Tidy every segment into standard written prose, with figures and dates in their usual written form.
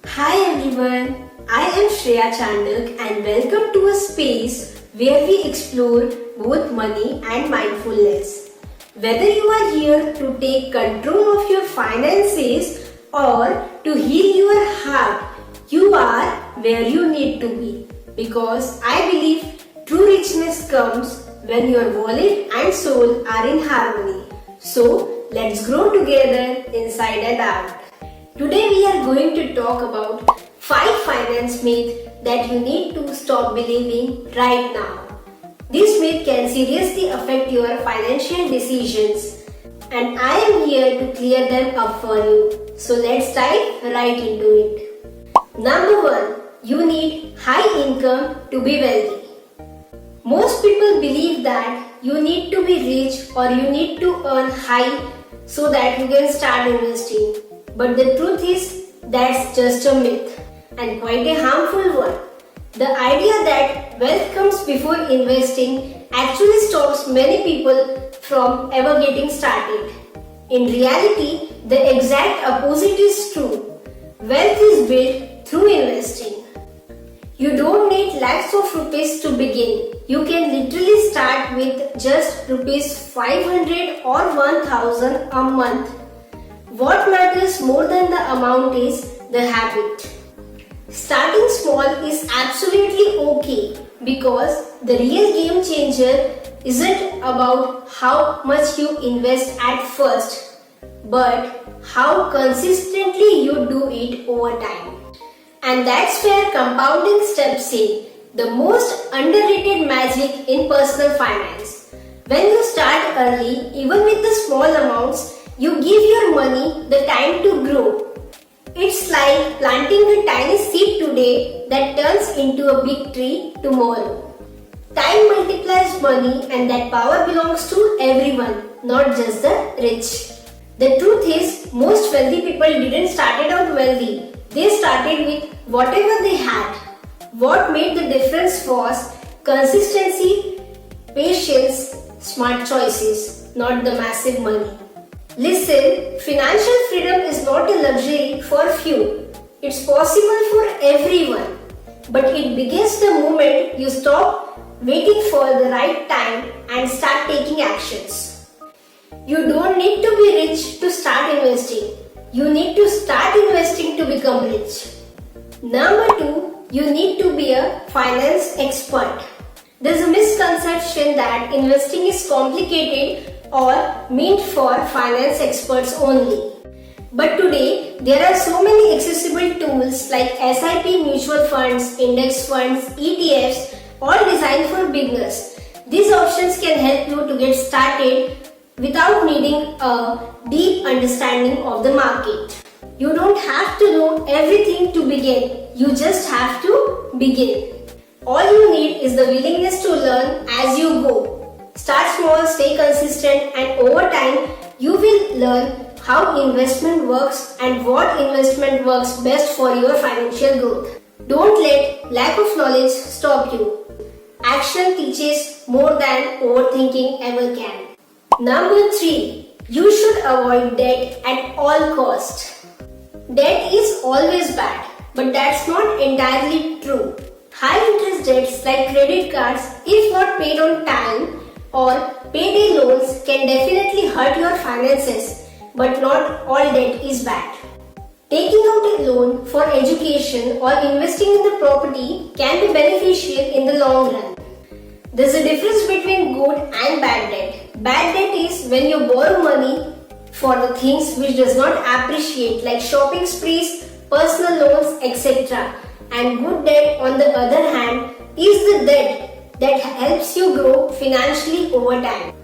Hi everyone, I am Shreya Chandak and welcome to a space where we explore both money and mindfulness. Whether you are here to take control of your finances or to heal your heart, you are where you need to be. Because I believe true richness comes when your wallet and soul are in harmony. So let's grow together inside and out. Today we are going to talk about 5 finance myths that you need to stop believing right now. This myth can seriously affect your financial decisions and I am here to clear them up for you. So let's dive right into it. Number 1. You need high income to be wealthy. Most people believe that you need to be rich or you need to earn high so that you can start investing. But the truth is, that's just a myth and quite a harmful one. The idea that wealth comes before investing actually stops many people from ever getting started. In reality, the exact opposite is true. Wealth is built through investing. You don't need lakhs of rupees to begin. You can literally start with just rupees 500 or 1000 a month. What matters more than the amount is the habit. Starting small is absolutely okay because the real game changer isn't about how much you invest at first, but how consistently you do it over time. And that's where compounding steps in, the most underrated magic in personal finance. When you start early, even with the small amounts, you give your money the time to grow. It's like planting a tiny seed today that turns into a big tree tomorrow. Time multiplies money and that power belongs to everyone, not just the rich. The truth is, most wealthy people didn't start out wealthy. They started with whatever they had. What made the difference was consistency, patience, smart choices, not the massive money. Listen, financial freedom is not a luxury for few. It's possible for everyone. But it begins the moment you stop waiting for the right time and start taking actions. You don't need to be rich to start investing. You need to start investing to become rich. Number 2, you need to be a finance expert. There's a misconception that investing is complicated or meant for finance experts only. But today, there are so many accessible tools like SIP mutual funds, index funds, ETFs, all designed for beginners. These options can help you to get started without needing a deep understanding of the market. You don't have to know everything to begin. You just have to begin. All you need is the willingness to learn as you go. Start small, stay consistent, and over time, you will learn how investment works and what investment works best for your financial growth. Don't let lack of knowledge stop you. Action teaches more than overthinking ever can. Number 3. You should avoid debt at all costs. Debt is always bad, but that's not entirely true. High interest debts like credit cards, if not paid on time, or payday loans can definitely hurt your finances, but not all debt is bad. Taking out a loan for education or investing in the property can be beneficial in the long run. There's a difference between good and bad debt. Bad debt is when you borrow money for the things which does not appreciate like shopping sprees, personal loans, etc. And good debt on the other hand is the debt that helps you grow financially over time.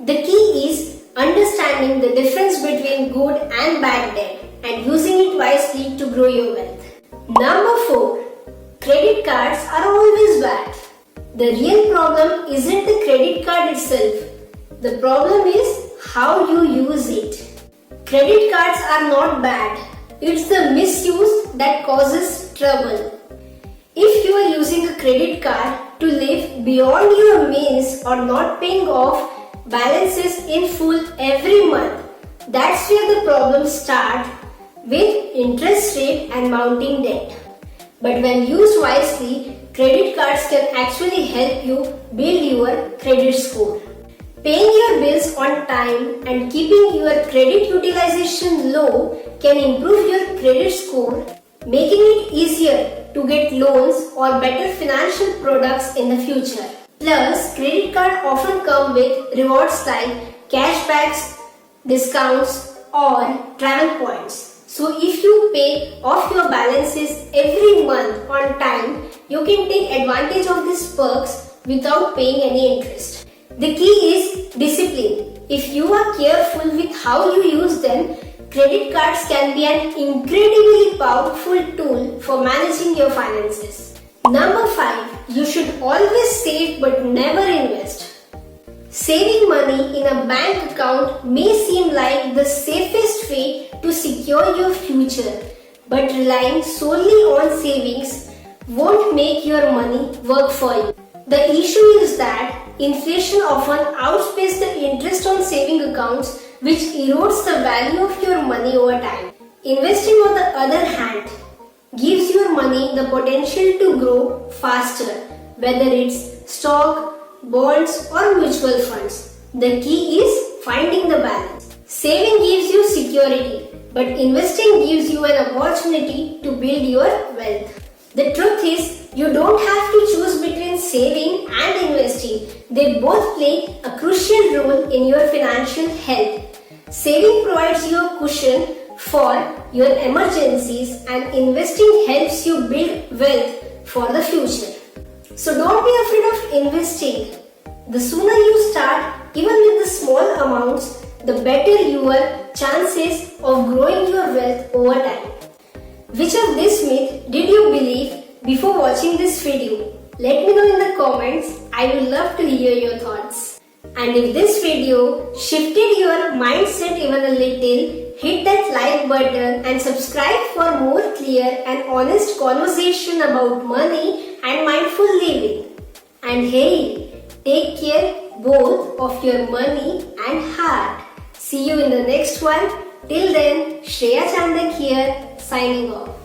The key is understanding the difference between good and bad debt and using it wisely to grow your wealth. Number 4. Credit cards are always bad. The real problem isn't the credit card itself. The problem is how you use it. Credit cards are not bad. It's the misuse that causes trouble. If you are using a credit card to live beyond your means or not paying off balances in full every month, that's where the problems start with interest rate and mounting debt. But when used wisely, credit cards can actually help you build your credit score. Paying your bills on time and keeping your credit utilization low can improve your credit score, making it easier to get loans or better financial products in the future. Plus, credit cards often come with rewards like cashbacks, discounts, or travel points. So if you pay off your balances every month on time, you can take advantage of these perks without paying any interest. The key is discipline. If you are careful with how you use them, credit cards can be an incredibly powerful tool for managing your finances. Number 5. You should always save but never invest. Saving money in a bank account may seem like the safest way to secure your future, but relying solely on savings won't make your money work for you. The issue is that inflation often outpaces the interest on saving accounts, which erodes the value of your money over time. Investing, on the other hand, gives your money the potential to grow faster, whether it's stock, bonds, or mutual funds. The key is finding the balance. Saving gives you security, but investing gives you an opportunity to build your wealth. The truth is, you don't have to choose between saving and investing. They both play a crucial role in your financial health. Saving provides you a cushion for your emergencies, and investing helps you build wealth for the future. So don't be afraid of investing. The sooner you start, even with the small amounts, the better your chances of growing your wealth over time. Which of this myth did you believe before watching this video? Let me know in the comments. I would love to hear your thoughts. And if this video shifted your mindset even a little, hit that like button and subscribe for more clear and honest conversation about money and mindful living. And hey, take care both of your money and heart. See you in the next one. Till then, Shreya Chandak here, signing off.